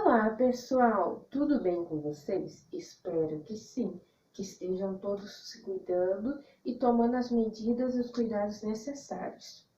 Olá, pessoal! Tudo bem com vocês? Espero que sim, que estejam todos se cuidando e tomando as medidas e os cuidados necessários.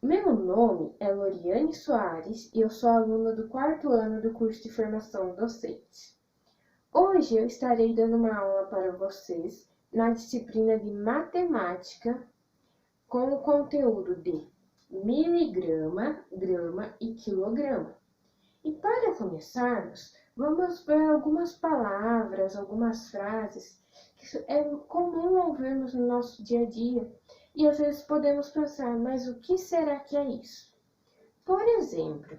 Meu nome é Loriane Soares e eu sou aluna do 4º ano do curso de formação docente. Hoje eu estarei dando uma aula para vocês na disciplina de matemática com o conteúdo de miligrama, grama e quilograma. E para começarmos, vamos ver algumas palavras, algumas frases que é comum ouvirmos no nosso dia a dia e às vezes podemos pensar, mas o que será que é isso? Por exemplo,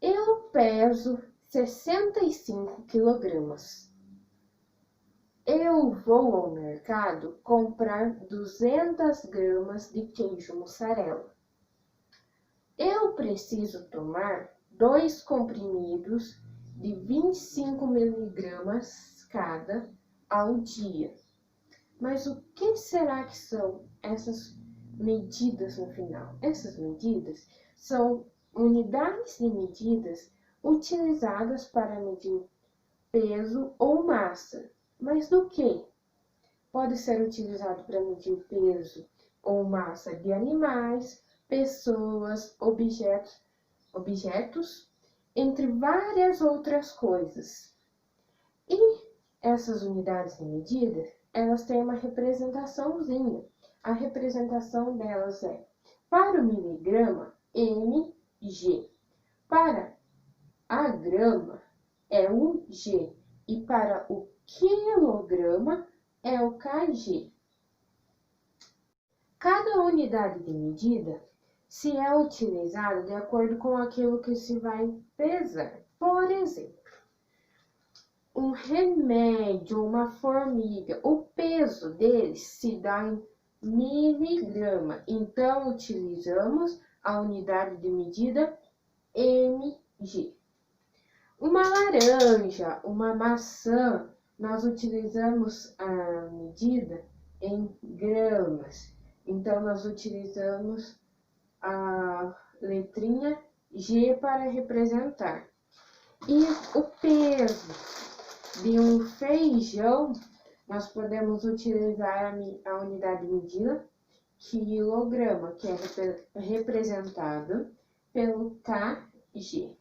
eu peso 65 quilogramas. Eu vou ao mercado comprar 200 gramas de queijo mussarela. Eu preciso tomar 2 comprimidos de 25 miligramas cada ao dia. Mas o que será que são essas medidas no final? Essas medidas são unidades de medidas utilizadas para medir peso ou massa. Mas do que? Pode ser utilizado para medir peso ou massa de animais, pessoas, objetos, entre várias outras coisas. E essas unidades de medida, elas têm uma representaçãozinha. A representação delas é, para o miligrama, mg. Para a grama, é o g. E para o quilograma, é o kg. Cada unidade de medida se é utilizada de acordo com aquilo que se vai pesar. Por exemplo, um remédio, uma formiga, o peso deles se dá em miligrama. Então, utilizamos a unidade de medida mg. Uma laranja, uma maçã, nós utilizamos a medida em gramas. Então, nós utilizamos a letrinha G para representar. E o peso de um feijão, nós podemos utilizar a unidade de medida quilograma, que é representado pelo kg. O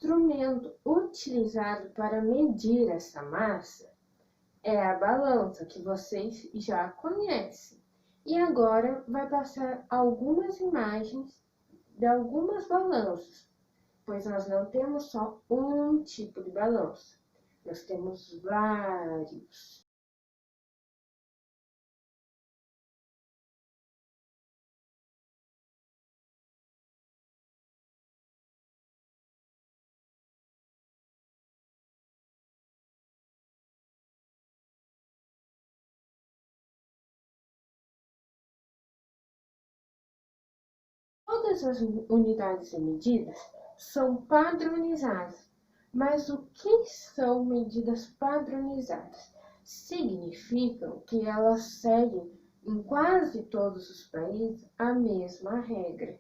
instrumento utilizado para medir essa massa é a balança, que vocês já conhecem. E agora vai passar algumas imagens de algumas balanças, pois nós não temos só um tipo de balança, nós temos vários. Todas as unidades de medidas são padronizadas. Mas o que são medidas padronizadas? Significam que elas seguem em quase todos os países a mesma regra.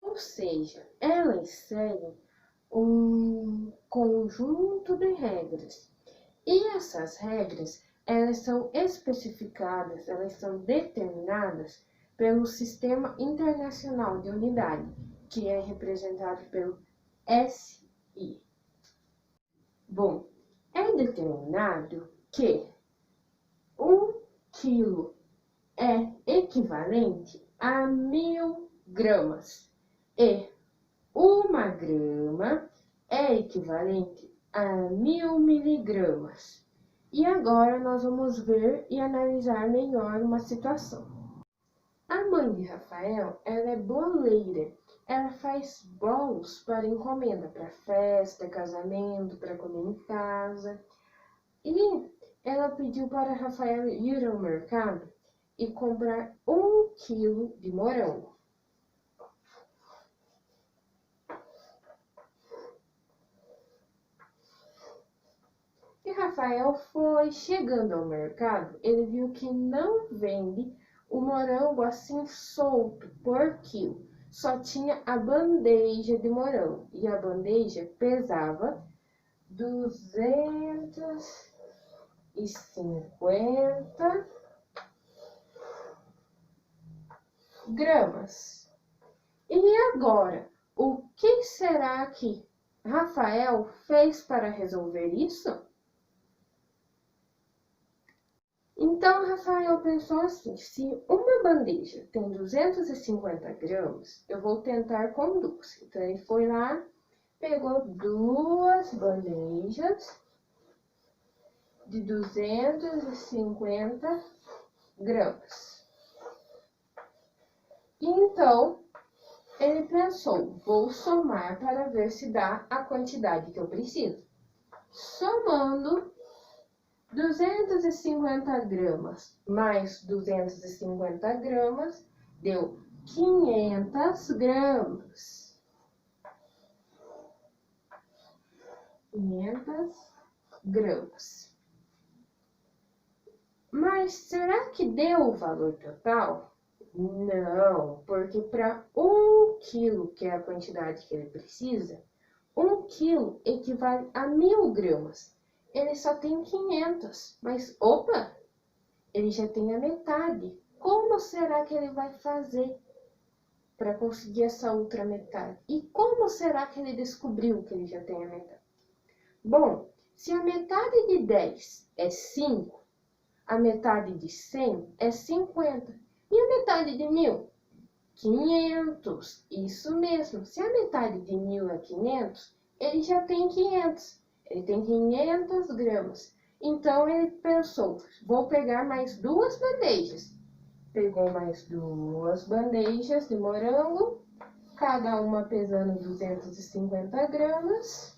Ou seja, elas seguem um conjunto de regras. E essas regras, elas são especificadas, elas são determinadas pelo Sistema Internacional de Unidade, que é representado pelo SI. Bom, é determinado que 1 quilo é equivalente a 1000 gramas e 1 grama é equivalente a 1000 miligramas. E agora nós vamos ver e analisar melhor uma situação. A mãe de Rafael, ela é boleira. Ela faz bolos para encomenda, para festa, casamento, para comer em casa. E ela pediu para Rafael ir ao mercado e comprar 1 quilo de morango. E Rafael foi chegando ao mercado, ele viu que não vende o morango assim solto por quilo. só tinha a bandeja de morango. E a bandeja pesava 250 gramas. E agora, o que será que Rafael fez para resolver isso? Então, Rafael pensou assim, se uma bandeja tem 250 gramas, eu vou tentar com duas. Então, ele foi lá, pegou duas bandejas de 250 gramas. Então, ele pensou, vou somar para ver se dá a quantidade que eu preciso. Somando 250 gramas mais 250 gramas deu 500 gramas. 500 gramas. Mas será que deu o valor total? Não, porque para 1 quilo, que é a quantidade que ele precisa, 1 quilo equivale a 1000 gramas. Ele só tem 500, mas opa, ele já tem a metade. Como será que ele vai fazer para conseguir essa outra metade? E como será que ele descobriu que ele já tem a metade? Bom, se a metade de 10 é 5, a metade de 100 é 50. E a metade de 1000? 500. Isso mesmo. Se a metade de 1000 é 500, ele já tem 500. Ele tem 500 gramas. Então, ele pensou, vou pegar mais duas bandejas. Pegou mais duas bandejas de morango, cada uma pesando 250 gramas.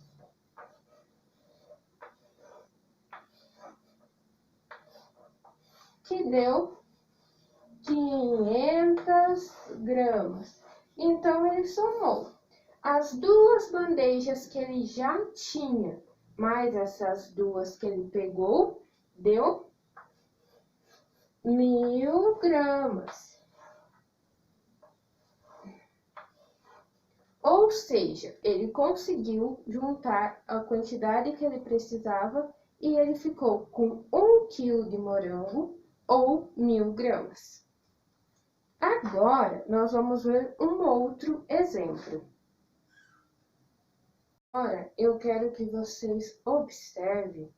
Que deu 500 gramas. Então, ele somou as duas bandejas que ele já tinha, mais essas duas que ele pegou, deu 1000 gramas. Ou seja, ele conseguiu juntar a quantidade que ele precisava e ele ficou com 1 quilo de morango ou 1000 gramas. Agora, nós vamos ver um outro exemplo. Agora, eu quero que vocês observem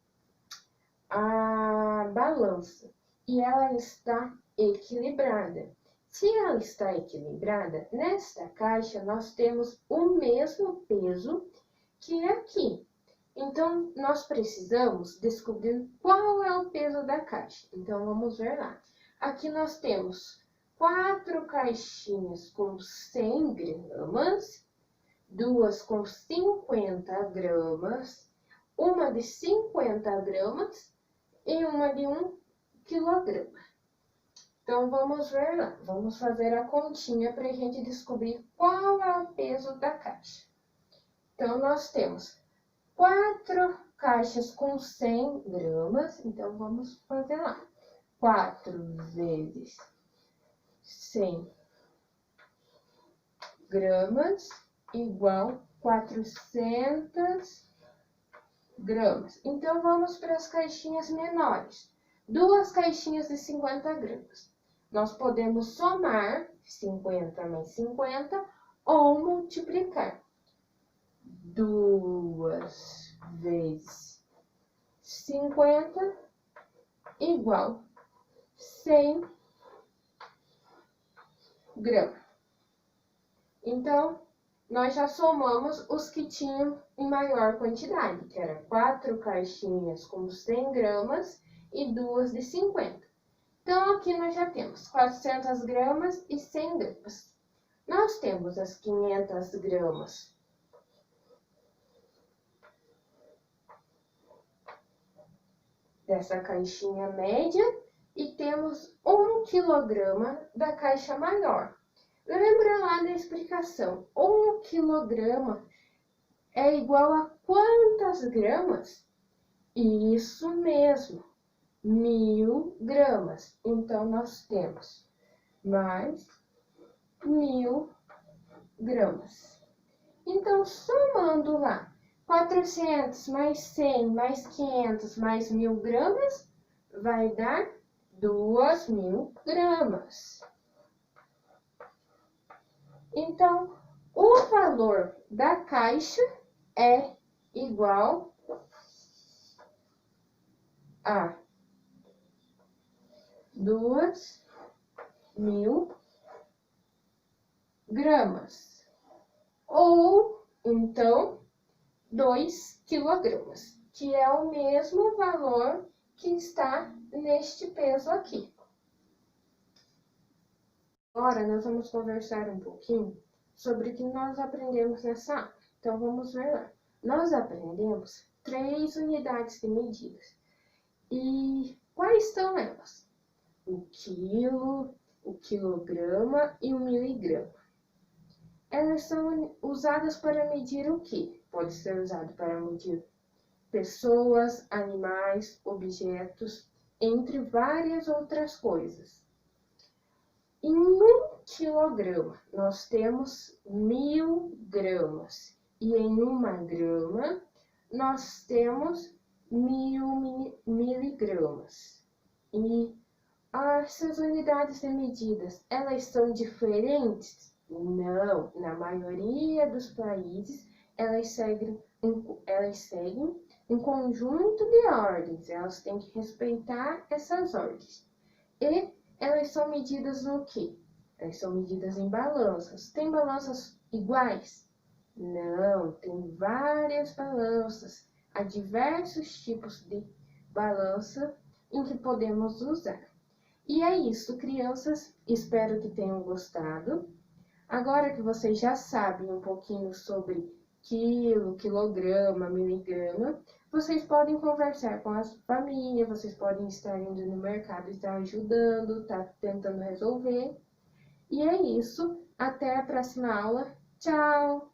a balança e ela está equilibrada. Se ela está equilibrada, nesta caixa nós temos o mesmo peso que aqui. Então, nós precisamos descobrir qual é o peso da caixa. Então, vamos ver lá. Aqui nós temos 4 caixinhas com 100 gramas, duas com 50 gramas, uma de 50 gramas e uma de 1 quilograma. Então, vamos ver lá. Vamos fazer a continha para a gente descobrir qual é o peso da caixa. Então, nós temos 4 caixas com 100 gramas. Então, vamos fazer lá. 4 vezes 100 gramas igual 400 gramas. Então, vamos para as caixinhas menores. 2 caixinhas de 50 gramas. Nós podemos somar 50 mais 50 ou multiplicar. 2 vezes 50 igual 100 gramas. Então, nós já somamos os que tinham em maior quantidade, que era 4 caixinhas com 100 gramas e 2 de 50. Então, aqui nós já temos 400 gramas e 100 gramas. Nós temos as 500 gramas dessa caixinha média e temos 1 quilograma da caixa maior. Lembra lá da explicação, 1 quilograma é igual a quantas gramas? Isso mesmo, 1000 gramas. Então, nós temos mais 1000 gramas. Então, somando lá, 400 mais 100 mais 500 mais 1.000 gramas, vai dar 2.000 gramas. Então, o valor da caixa é igual a 2.000 gramas. Ou, então, 2 quilogramas, que é o mesmo valor que está neste peso aqui. Agora, nós vamos conversar um pouquinho sobre o que nós aprendemos nessa aula. Então, vamos ver lá. Nós aprendemos 3 unidades de medidas. E quais são elas? O quilo, o quilograma e o miligrama. Elas são usadas para medir o quê? Pode ser usado para medir pessoas, animais, objetos, entre várias outras coisas. Em 1 quilograma, nós temos 1.000 gramas. E em 1 grama, nós temos 1.000 miligramas. E essas unidades de medidas, elas são diferentes? Não, na maioria dos países, elas seguem um conjunto de ordens. Elas têm que respeitar essas ordens. E elas são medidas no quê? Elas são medidas em balanças. Tem balanças iguais? Não, tem várias balanças. Há diversos tipos de balança em que podemos usar. E é isso, crianças. Espero que tenham gostado. Agora que vocês já sabem um pouquinho sobre quilo, quilograma, miligrama, vocês podem conversar com a família, vocês podem estar indo no mercado, estar ajudando, estar tentando resolver. E é isso. Até a próxima aula. Tchau!